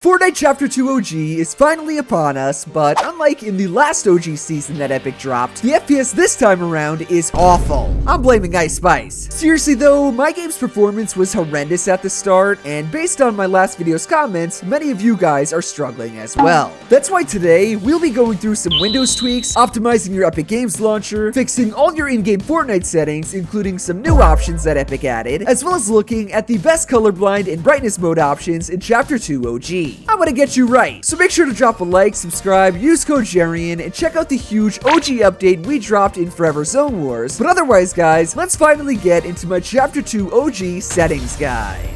Fortnite Chapter 2 OG is finally upon us, but unlike in the last OG season that Epic dropped, the FPS this time around is awful. I'm blaming Ice Spice. Seriously though, my game's performance was horrendous at the start, and based on my last video's comments, many of you guys are struggling as well. That's why today, we'll be going through some Windows tweaks, optimizing your Epic Games Launcher, fixing all your in-game Fortnite settings, including some new options that Epic added, as well as looking at the best colorblind and brightness mode options in Chapter 2 OG. I'm gonna get you right. So make sure to drop a like, subscribe, use code JERIAN, and check out the huge OG update we dropped in Forever Zone Wars. But otherwise, guys, let's finally get into my Chapter 2 OG settings guide.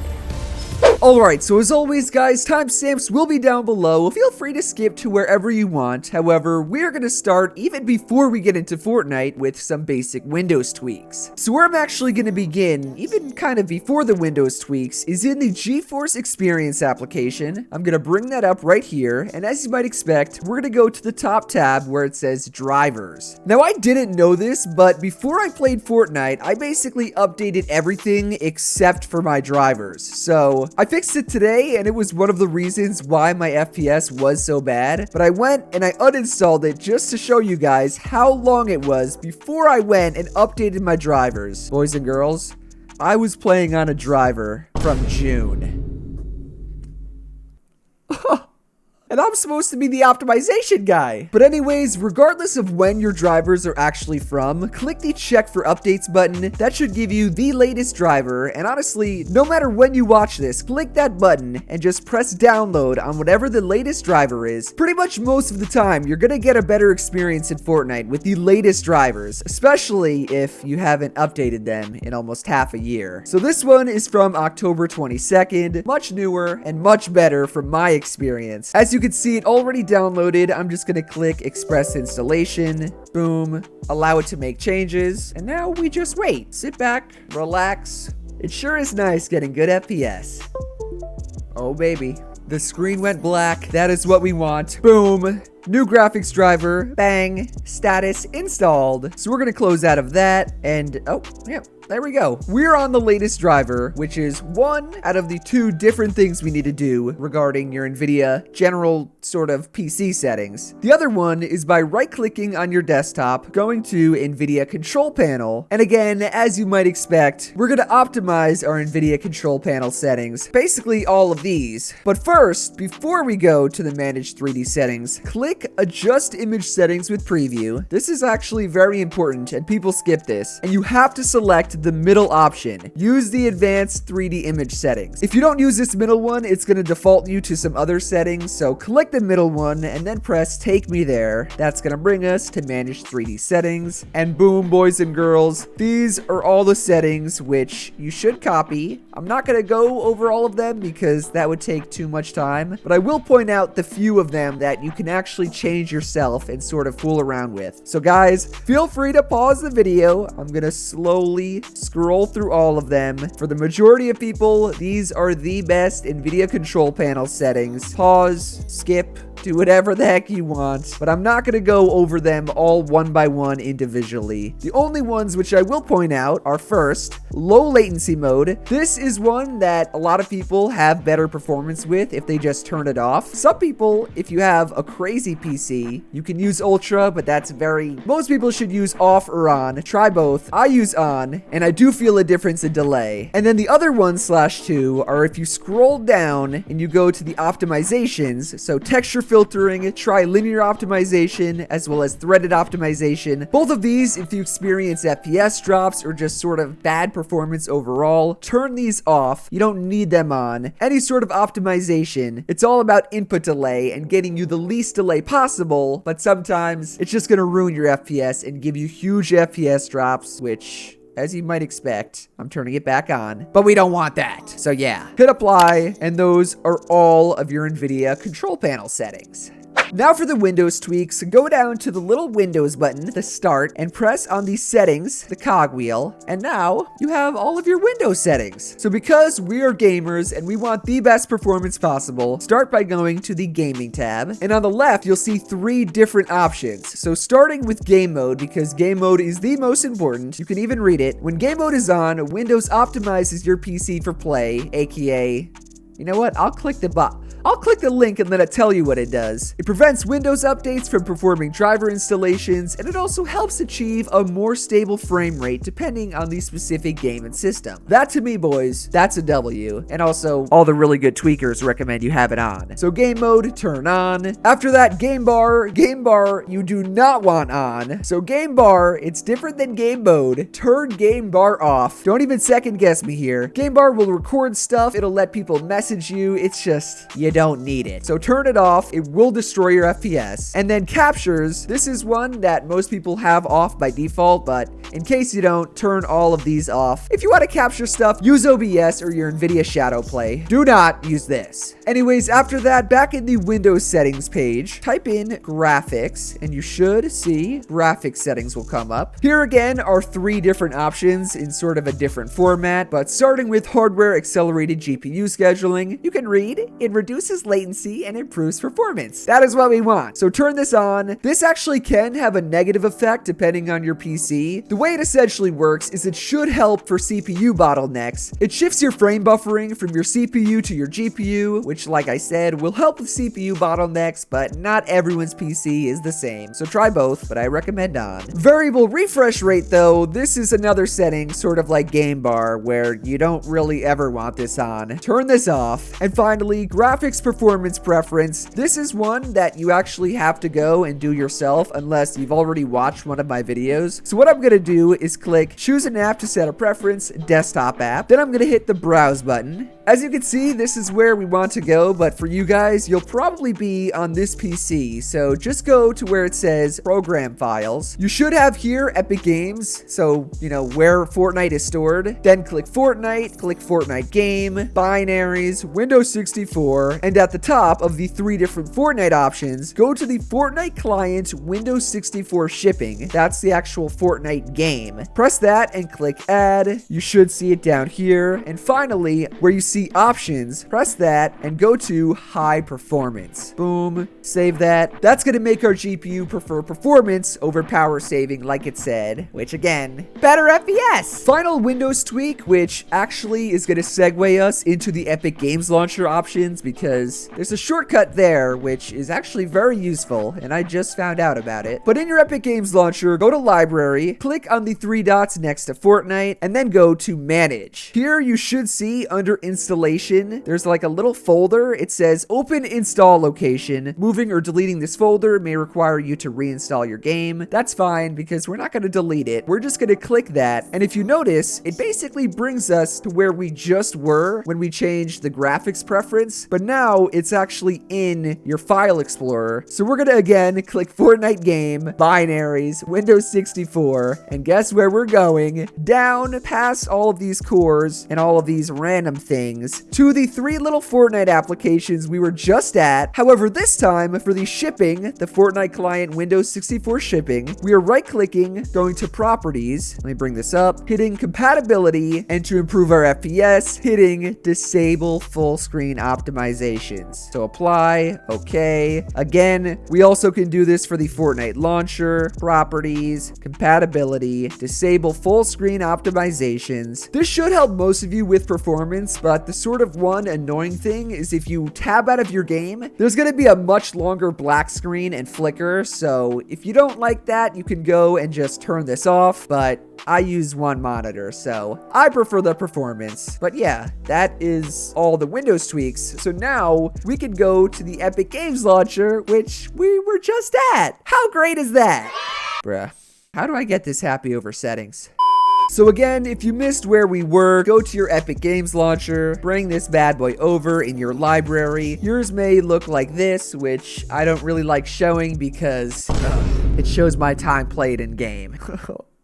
Alright, so as always guys, timestamps will be down below. Feel free to skip to wherever you want. However, we're going to start even before we get into Fortnite with some basic Windows tweaks. So where I'm actually going to begin, even kind of before the Windows tweaks, is in the GeForce Experience application. I'm going to bring that up right here, and as you might expect, we're going to go to the top tab where it says Drivers. Now I didn't know this, but before I played Fortnite, I basically updated everything except for my drivers. So I fixed it today, and it was one of the reasons why my FPS was so bad, but I went and I uninstalled it just to show you guys how long it was before I went and updated my drivers. Boys and girls, I was playing on a driver from June. And I'm supposed to be the optimization guy. But anyways, regardless of when your drivers are actually from, click the check for updates button. That should give you the latest driver. And honestly, no matter when you watch this, click that button and just press download on whatever the latest driver is. Pretty much most of the time, you're gonna get a better experience in Fortnite with the latest drivers, especially if you haven't updated them in almost half a year. So this one is from October 22nd, much newer and much better from my experience. As you can see it already downloaded. I'm just gonna click express installation, boom, allow it to make changes, and now we just wait. Sit back, relax. It sure is nice getting good FPS. Oh baby, the screen went black. That is what we want. Boom. New graphics driver, bang, status installed. So we're gonna close out of that, and oh, yeah, there we go. We're on the latest driver, which is one out of the two different things we need to do regarding your Nvidia general sort of PC settings. The other one is by right-clicking on your desktop, going to Nvidia control panel, and again, as you might expect, we're gonna optimize our Nvidia control panel settings, basically all of these. But first, before we go to the manage 3D settings, click adjust image settings with preview. This is actually very important and people skip this, and you have to select the middle option. Use the advanced 3D image settings. If you don't use this middle one, it's going to default you to some other settings, so click the middle one and then press take me there. That's going to bring us to manage 3D settings, and boom, boys and girls, these are all the settings which you should copy. I'm not going to go over all of them because that would take too much time, but I will point out the few of them that you can actually change yourself and sort of fool around with. So guys, feel free to pause the video. I'm gonna slowly scroll through all of them. For the majority of people, these are the best Nvidia control panel settings. Pause, skip, do whatever the heck you want, but I'm not going to go over them all one by one individually. The only ones which I will point out are first, low latency mode. This is one that a lot of people have better performance with if they just turn it off. Some people, if you have a crazy PC, you can use ultra, but most people should use off or on. Try both. I use on, and I do feel a difference in delay. And then the other one /2 are if you scroll down and you go to the optimizations, so texture filtering, try linear optimization, as well as threaded optimization. Both of these, if you experience FPS drops or just sort of bad performance overall, turn these off. You don't need them on. Any sort of optimization, it's all about input delay and getting you the least delay possible, but sometimes it's just gonna ruin your FPS and give you huge FPS drops, which, as you might expect, I'm turning it back on, but we don't want that. So yeah, hit apply, and those are all of your Nvidia control panel settings. Now for the Windows tweaks, go down to the little Windows button, the start, and press on the settings, the cogwheel, and now you have all of your Windows settings. So because we are gamers and we want the best performance possible, start by going to the gaming tab, and on the left you'll see three different options. So starting with game mode, because game mode is the most important, you can even read it. When game mode is on, Windows optimizes your PC for play, aka You know what? I'll click the link and let it tell you what it does. It prevents Windows updates from performing driver installations, and it also helps achieve a more stable frame rate depending on the specific game and system. That to me, boys, that's a W. And also, all the really good tweakers recommend you have it on. So game mode, turn on. After that, game bar, you do not want on. So game bar, it's different than game mode. Turn game bar off. Don't even second guess me here. Game bar will record stuff. It'll let people message you. It's just, you don't need it. So turn it off. It will destroy your FPS. And then captures. This is one that most people have off by default, but in case you don't, turn all of these off. If you want to capture stuff, use OBS or your Nvidia Shadow Play. Do not use this. Anyways, after that, back in the Windows settings page, type in graphics, and you should see graphics settings will come up. Here again are 3 different options in sort of a different format, but starting with hardware accelerated GPU scheduling, you can read, it reduces latency and improves performance. That is what we want. So turn this on. This actually can have a negative effect depending on your PC. The way it essentially works is it should help for CPU bottlenecks. It shifts your frame buffering from your CPU to your GPU, which, like I said, will help with CPU bottlenecks, but not everyone's PC is the same. So try both, but I recommend on. Variable refresh rate though, this is another setting sort of like game bar where you don't really ever want this on. Turn this off. And finally, graphics performance preference. This is one that you actually have to go and do yourself unless you've already watched one of my videos. So what I'm gonna do is click choose an app to set a preference, desktop app. Then I'm gonna hit the browse button. As you can see, this is where we want to go, but for you guys, you'll probably be on this PC. So just go to where it says program files. You should have here Epic Games, so you know where Fortnite is stored. Then click Fortnite game, binaries, Windows 64, and at the top of the 3 different Fortnite options, go to the Fortnite client Windows 64 shipping. That's the actual Fortnite game. Press that and click add. You should see it down here. And finally, where you see options, press that and go to high performance. Boom, save that. That's gonna make our GPU prefer performance over power saving like it said, which again, better FPS. Final Windows tweak, which actually is gonna segue us into the Epic Games Launcher options because there's a shortcut there which is actually very useful and I just found out about it. But in your Epic Games Launcher, go to library, click on the 3 dots next to Fortnite, and then go to manage. Here you should see under installation, there's like a little folder. It says open install location. Moving or deleting this folder may require you to reinstall your game. That's fine because we're not going to delete it. We're just going to click that. And if you notice, it basically brings us to where we just were when we changed the graphics preference, but now it's actually in your file explorer. So we're going to again click Fortnite game, binaries, Windows 64, and guess where we're going? Down past all of these cores and all of these random things to the 3 little Fortnite applications we were just at. However, this time for the shipping, the Fortnite client Windows 64 shipping, we are right clicking, going to properties. Let me bring this up, hitting compatibility, and to improve our FPS, hitting disable full screen optimizations. So apply, okay. Again, we also can do this for the Fortnite launcher, properties, compatibility, disable full screen optimizations. This should help most of you with performance, but the sort of one annoying thing is if you tab out of your game, there's going to be a much longer black screen and flicker. So if you don't like that, you can go and just turn this off, but I use one monitor, so I prefer the performance. But yeah, that is all the Windows tweaks. So now we can go to the Epic Games Launcher, which we were just at. How great is that? Bruh, how do I get this happy over settings? So again, if you missed where we were, go to your Epic Games Launcher, bring this bad boy over in your library. Yours may look like this, which I don't really like showing because it shows my time played in game.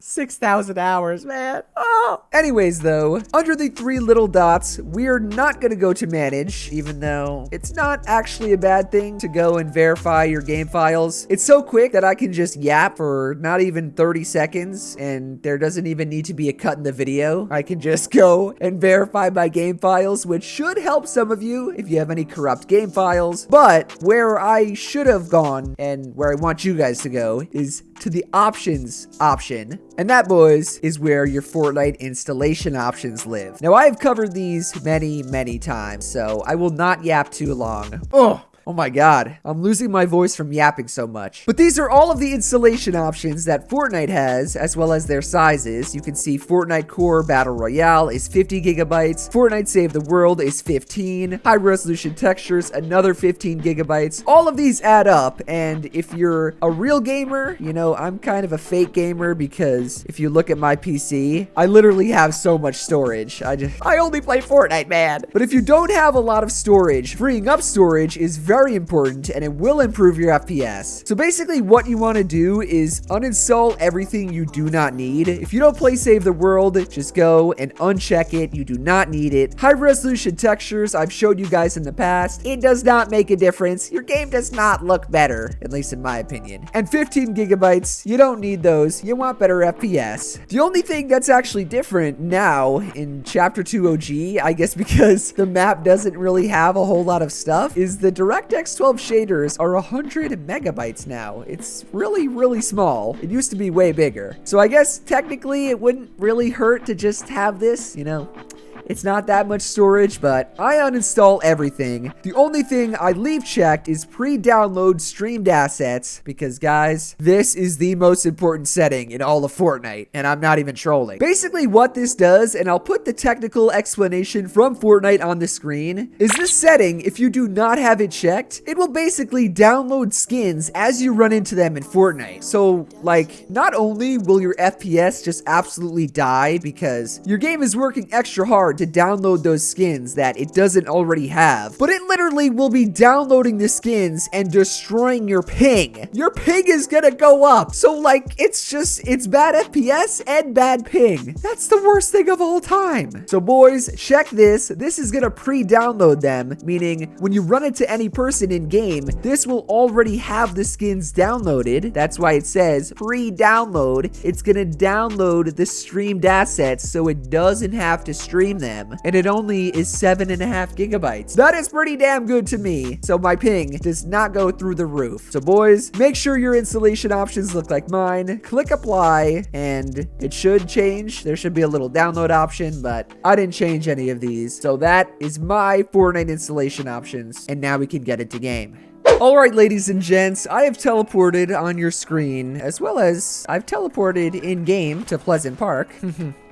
6,000 hours, man. Oh. Anyways, though, under the 3 little dots, we're not going to go to manage, even though it's not actually a bad thing to go and verify your game files. It's so quick that I can just yap for not even 30 seconds, and there doesn't even need to be a cut in the video. I can just go and verify my game files, which should help some of you if you have any corrupt game files. But where I should have gone, and where I want you guys to go, is to the options option. And that, boys, is where your Fortnite installation options live. Now, I have covered these many times, so I will not yap too long. Oh my god, I'm losing my voice from yapping so much. But these are all of the installation options that Fortnite has, as well as their sizes. You can see Fortnite Core Battle Royale is 50 gigabytes, Fortnite Save the World is 15, high resolution textures, another 15 gigabytes. All of these add up, and if you're a real gamer, you know, I'm kind of a fake gamer because if you look at my PC, I literally have so much storage. I only play Fortnite, man. But if you don't have a lot of storage, freeing up storage is very important and it will improve your FPS. So basically what you want to do is uninstall everything you do not need. If you don't play Save the World, just go and uncheck it. You do not need it. High resolution textures, I've showed you guys in the past. It does not make a difference. Your game does not look better, at least in my opinion. And 15 gigabytes, you don't need those. You want better FPS. The only thing that's actually different now in Chapter 2 OG, I guess because the map doesn't really have a whole lot of stuff, is the DirectX 12 shaders are 100 megabytes now. It's really small. It used to be way bigger. So I guess technically it wouldn't really hurt to just have this, you know. It's not that much storage, but I uninstall everything. The only thing I leave checked is pre-download streamed assets because, guys, this is the most important setting in all of Fortnite, and I'm not even trolling. Basically, what this does, and I'll put the technical explanation from Fortnite on the screen, is this setting, if you do not have it checked, it will basically download skins as you run into them in Fortnite. So, like, not only will your FPS just absolutely die because your game is working extra hard to download those skins that it doesn't already have, but it literally will be downloading the skins and destroying your ping. Your ping is gonna go up. So like, it's bad FPS and bad ping. That's the worst thing of all time. So boys, check this. This is gonna pre-download them, meaning when you run into any person in game, this will already have the skins downloaded. That's why it says pre-download. It's gonna download the streamed assets so it doesn't have to stream them. And it only is 7.5 gigabytes. That is pretty damn good to me. So my ping does not go through the roof. So boys, make sure your installation options look like mine. Click apply and it should change. There should be a little download option, but I didn't change any of these. So that is my Fortnite installation options. And now we can get into game. Alright, ladies and gents, I have teleported on your screen, as well as I've teleported in-game to Pleasant Park.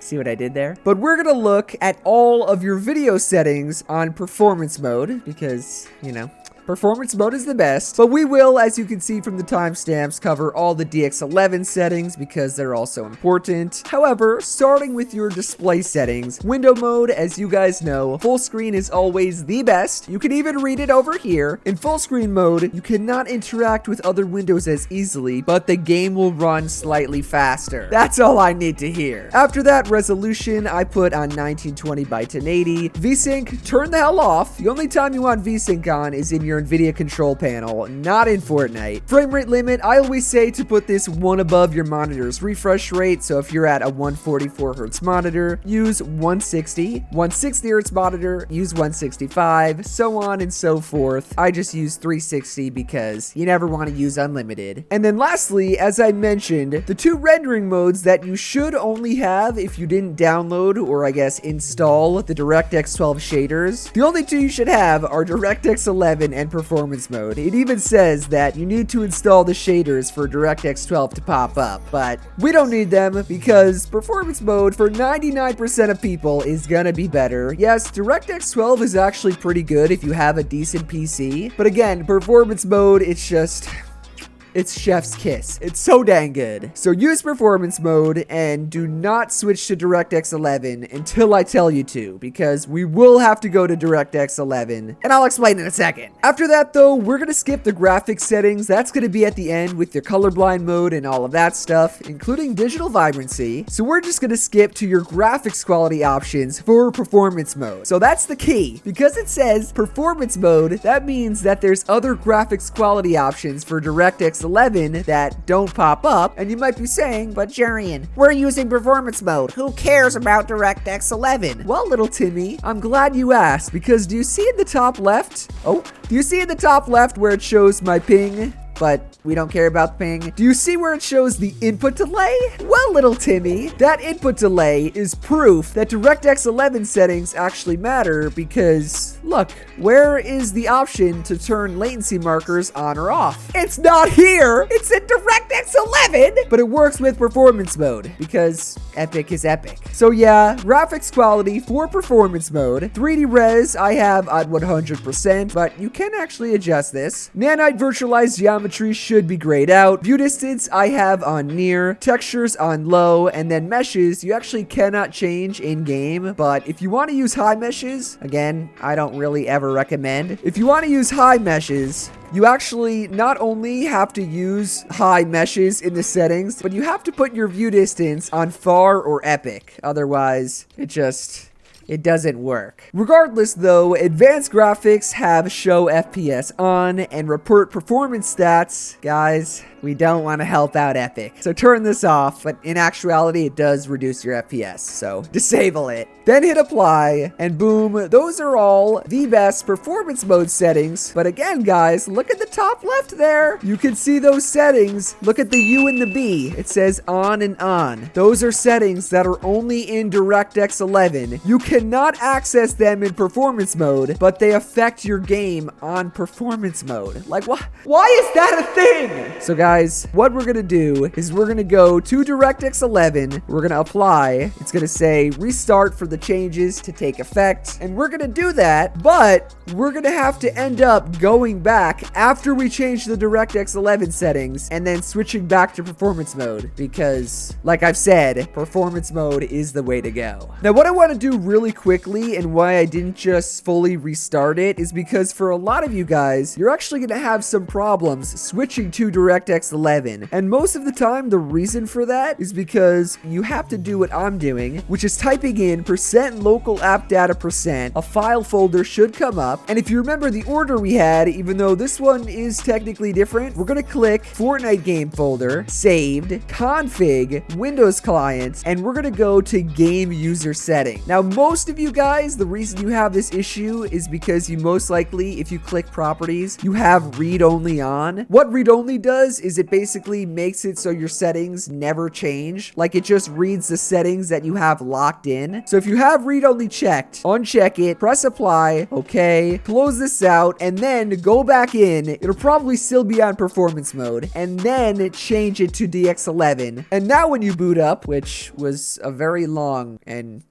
See what I did there? But we're gonna look at all of your video settings on performance mode, because, you know, performance mode is the best, but we will, as you can see from the timestamps, cover all the DX11 settings because they're also important. However, starting with your display settings, window mode, as you guys know, full screen is always the best. You can even read it over here. In full screen mode, you cannot interact with other windows as easily, but the game will run slightly faster. That's all I need to hear. After that, resolution, I put on 1920 by 1080. VSync, turn the hell off. The only time you want VSync on is in your Nvidia control panel, not in Fortnite. Frame rate limit, I always say to put this one above your monitor's refresh rate. So if you're at a 144 Hz monitor, use 160. 160 Hz monitor, use 165, so on and so forth. I just use 360 because you never want to use unlimited. And then lastly, as I mentioned, the two rendering modes that you should only have if you didn't download or I guess install the DirectX 12 shaders. The only two you should have are DirectX 11 and performance mode. It even says that you need to install the shaders for DirectX 12 to pop up, but we don't need them because performance mode for 99% of people is gonna be better. Yes, DirectX 12 is actually pretty good if you have a decent PC, but again, performance mode, it's chef's kiss. It's so dang good. So use performance mode and do not switch to DirectX 11 until I tell you to, because we will have to go to DirectX 11, and I'll explain in a second. After that though, we're gonna skip the graphics settings. That's gonna be at the end with your colorblind mode and all of that stuff, including digital vibrancy. So we're just gonna skip to your graphics quality options for performance mode. So that's the key. Because it says performance mode, that means that there's other graphics quality options for DirectX 11 that don't pop up, and you might be saying, but Jerian, we're using performance mode. Who cares about DirectX 11? Well, little Timmy, I'm glad you asked, because do you see in the top left? Oh, do you see in the top left where it shows my ping? but we don't care about ping. Do you see where it shows the input delay? Well, little Timmy, that input delay is proof that DirectX 11 settings actually matter because, look, where is the option to turn latency markers on or off? It's not here! It's in DirectX 11! But it works with performance mode because epic is epic. So yeah, graphics quality for performance mode. 3D res I have at 100%, but you can actually adjust this. Nanite virtualized geometry should be grayed out. View distance I have on near, textures on low, and then meshes you actually cannot change in game, but if you want to use high meshes, again, I don't really ever recommend. If you want to use high meshes, you actually not only have to use high meshes in the settings, but you have to put your view distance on far or epic. Otherwise, it doesn't work. Regardless though, advanced graphics have show FPS on and report performance stats. Guys, we don't want to help out Epic. So turn this off, but in actuality, it does reduce your FPS. So disable it. Then hit apply, and boom, those are all the best performance mode settings. But again, guys, look at the top left there. You can see those settings. Look at the U and the B. It says on and on. Those are settings that are only in DirectX 11. You cannot access them in performance mode, but they affect your game on performance mode. Like, why is that a thing? So guys, what we're gonna do is we're gonna go to DirectX 11. We're gonna apply. It's gonna say restart for the changes to take effect. And we're gonna do that, but we're gonna have to end up going back after we change the DirectX 11 settings and then switching back to performance mode because, like I've said, performance mode is the way to go. Now, what I want to do really quickly and why I didn't just fully restart it is because for a lot of you guys, you're actually gonna have some problems switching to DirectX 11. And most of the time, the reason for that is because you have to do what I'm doing, which is typing in %local app data %. A file folder should come up. And if you remember the order we had, even though this one is technically different, we're gonna click Fortnite game folder, saved, config, Windows client, and we're gonna go to game user setting. Now, most of you guys, the reason you have this issue is because you most likely, if you click properties, you have read only on. What read only does is it basically makes it so your settings never change. Like, it just reads the settings that you have locked in. So if you have read only checked, uncheck it, press apply, okay, close this out, and then go back in. It'll probably still be on performance mode, and then change it to DX11. And now when you boot up, which was a very long and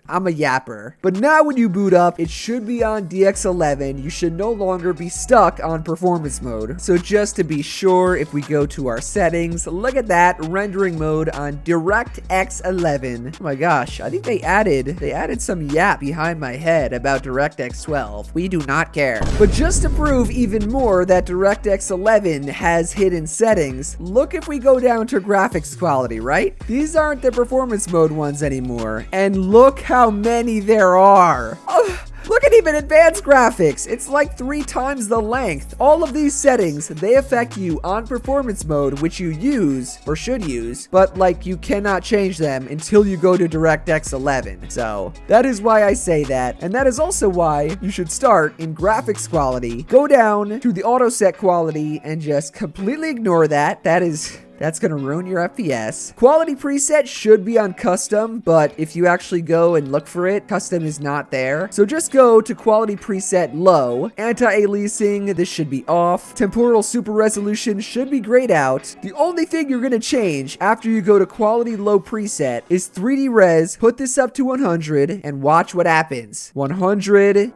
I'm a yapper. But now when you boot up, it should be on DX11. You should no longer be stuck on performance mode. So just to be sure, if we go to our settings, look at that, rendering mode on DirectX 11. Oh my gosh, I think they added some yap behind my head about DirectX 12. We do not care. But just to prove even more that DirectX 11 has hidden settings, look if we go down to graphics quality, right? These aren't the performance mode ones anymore. And look how many there are. Look at even advanced graphics. It's like 3 times the length. All of these settings, they affect you on performance mode, which you use or should use, but like you cannot change them until you go to DirectX 11. So that is why I say that. And that is also why you should start in graphics quality, go down to the auto set quality and just completely ignore that. That's gonna ruin your FPS. Quality preset should be on custom, but if you actually go and look for it, custom is not there. So just go to quality preset low. Anti-aliasing, this should be off. Temporal super resolution should be grayed out. The only thing you're gonna change after you go to quality low preset is 3D res. Put this up to 100 and watch what happens. 100,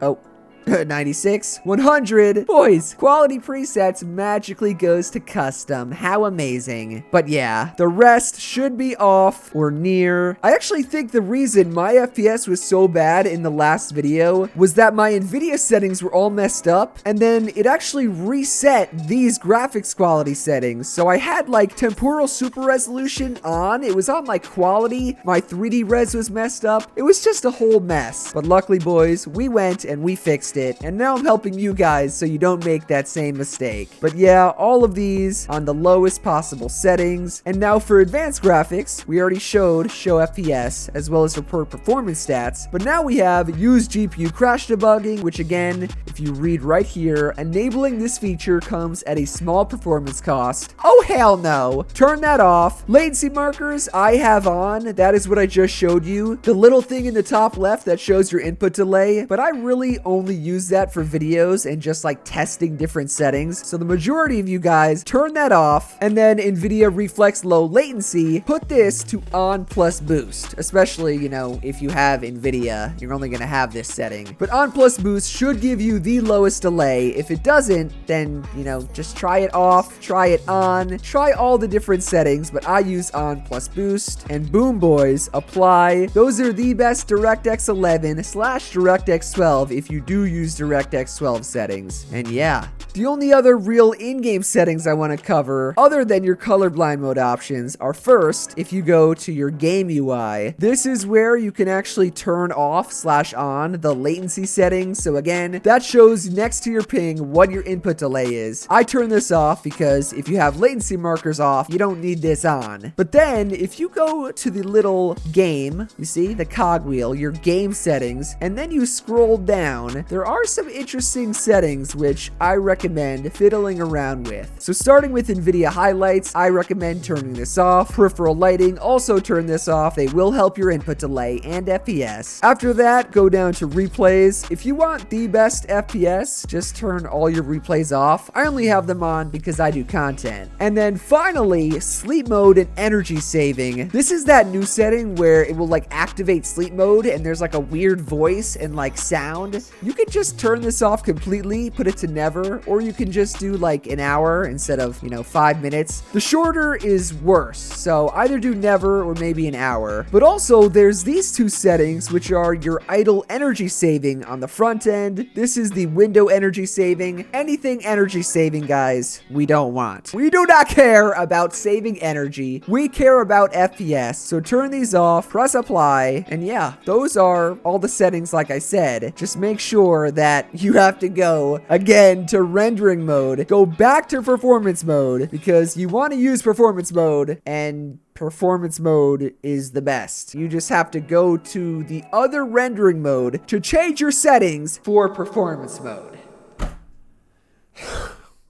96, 100. Boys, quality presets magically goes to custom. How amazing. But yeah, the rest should be off or near. I actually think the reason my FPS was so bad in the last video was that my Nvidia settings were all messed up, and then it actually reset these graphics quality settings. So I had like temporal super resolution on. It was on like quality. My 3D res was messed up. It was just a whole mess. But luckily, boys, we went and we fixed fixed it, and now I'm helping you guys so you don't make that same mistake. But yeah, all of these on the lowest possible settings. And now for advanced graphics, we already showed show FPS as well as report performance stats, but now we have use GPU crash debugging, which again, if you read right here, enabling this feature comes at a small performance cost. Oh hell no, turn that off. Latency markers I have on, that is what I just showed you, the little thing in the top left that shows your input delay, but I really only use that for videos and just like testing different settings. So the majority of you guys turn that off, and then Nvidia Reflex Low Latency, put this to on plus boost, especially, you know, if you have Nvidia, you're only gonna have this setting. But on plus boost should give you the lowest delay. If it doesn't, then, you know, just try it off, try it on, try all the different settings, but I use on plus boost, and boom boys, apply. Those are the best DirectX 11/DirectX 12 if you do use DirectX 12 settings. And yeah, the only other real in-game settings I want to cover, other than your colorblind mode options, are first, if you go to your game UI, this is where you can actually turn off/on the latency settings. So again, that shows next to your ping what your input delay is. I turn this off because if you have latency markers off, you don't need this on. But then if you go to the little game, you see the cogwheel, your game settings, and then you scroll down, there are some interesting settings which I recommend fiddling around with. So starting with Nvidia highlights, I recommend turning this off. Peripheral lighting, also turn this off. They will help your input delay and FPS. After that, go down to replays. If you want the best FPS, just turn all your replays off. I only have them on because I do content. And then finally, sleep mode and energy saving. This is that new setting where it will like activate sleep mode and there's like a weird voice and like sound. You can just turn this off completely, put it to never, or you can just do like an hour instead of, you know, 5 minutes. The shorter is worse, so either do never or maybe an hour. But also there's these two settings, which are your idle energy saving on the front end. This is the window energy saving. Anything energy saving, guys, we don't want. We do not care about saving energy. We care about FPS. So turn these off, press apply, and yeah, those are all the settings like I said. Just make sure that you have to go again to rendering mode, go back to performance mode, because you want to use performance mode, and performance mode is the best. You just have to go to the other rendering mode to change your settings for performance mode.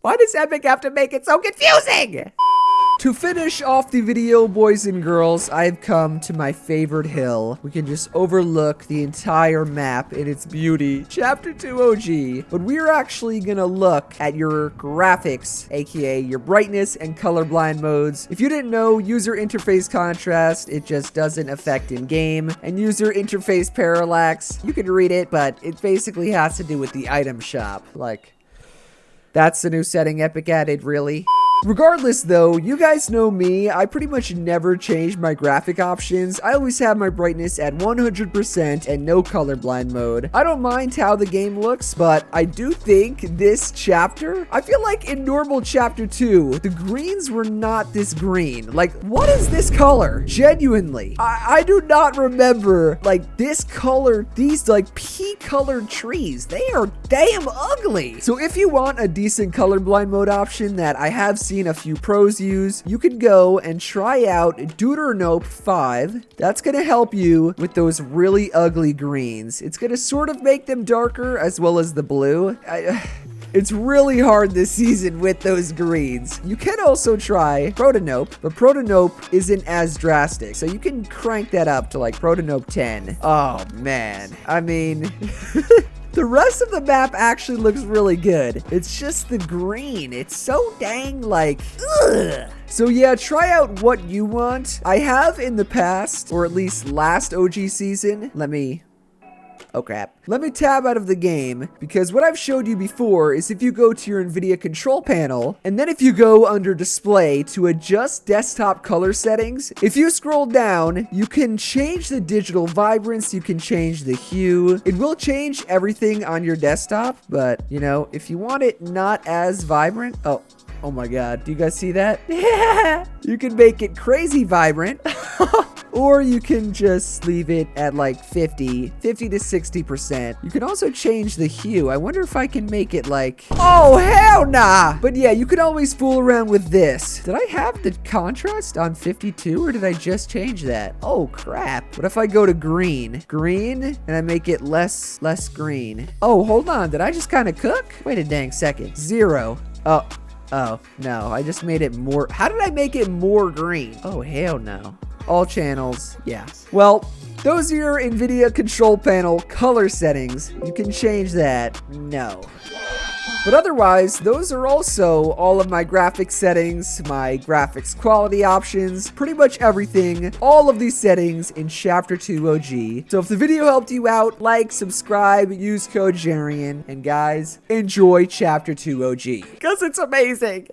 Why does Epic have to make it so confusing? To finish off the video, boys and girls, I've come to my favorite hill. We can just overlook the entire map in its beauty. Chapter 2 OG. But we're actually gonna look at your graphics, aka your brightness and colorblind modes. If you didn't know, user interface contrast, it just doesn't affect in-game. And user interface parallax, you can read it, but it basically has to do with the item shop. Like, that's the new setting Epic added, really? Regardless though, you guys know me, I pretty much never change my graphic options. I always have my brightness at 100% and no colorblind mode. I don't mind how the game looks, but I do think this chapter, I feel like in normal chapter 2, the greens were not this green. Like, what is this color? Genuinely. I do not remember like this color, these like pea colored trees. They are damn ugly. So if you want a decent colorblind mode option that I have seen a few pros use, you can go and try out Deteuranope 5. That's gonna help you with those really ugly greens. It's gonna sort of make them darker as well as the blue. It's really hard this season with those greens. You can also try protanope, but protanope isn't as drastic, so you can crank that up to like protanope 10. Oh man, I mean the rest of the map actually looks really good. It's just the green. It's so dang like, ugh. So yeah, try out what you want. I have in the past, or at least last OG season. Oh crap. Let me tab out of the game, because what I've showed you before is if you go to your Nvidia control panel, and then if you go under display to adjust desktop color settings, if you scroll down, you can change the digital vibrance, you can change the hue. It will change everything on your desktop, but you know, if you want it not as vibrant, oh my god, do you guys see that? Yeah! You can make it crazy vibrant. or you can just leave it at like 50 to 60%. You can also change the hue. I wonder if I can make it like, oh, hell nah. But yeah, you can always fool around with this. Did I have the contrast on 52 or did I just change that? Oh, crap. What if I go to green? Green, and I make it less green. Oh, hold on. Did I just kind of cook? Wait a dang second. 0. Oh, no. I just made it more. How did I make it more green? Oh, hell no. All channels. Yeah. Well, those are your Nvidia control panel color settings. You can change that. No. But otherwise, those are also all of my graphics settings, my graphics quality options, pretty much everything, all of these settings in Chapter 2 OG. So if the video helped you out, like, subscribe, use code JERIAN, and guys, enjoy Chapter 2 OG, because it's amazing.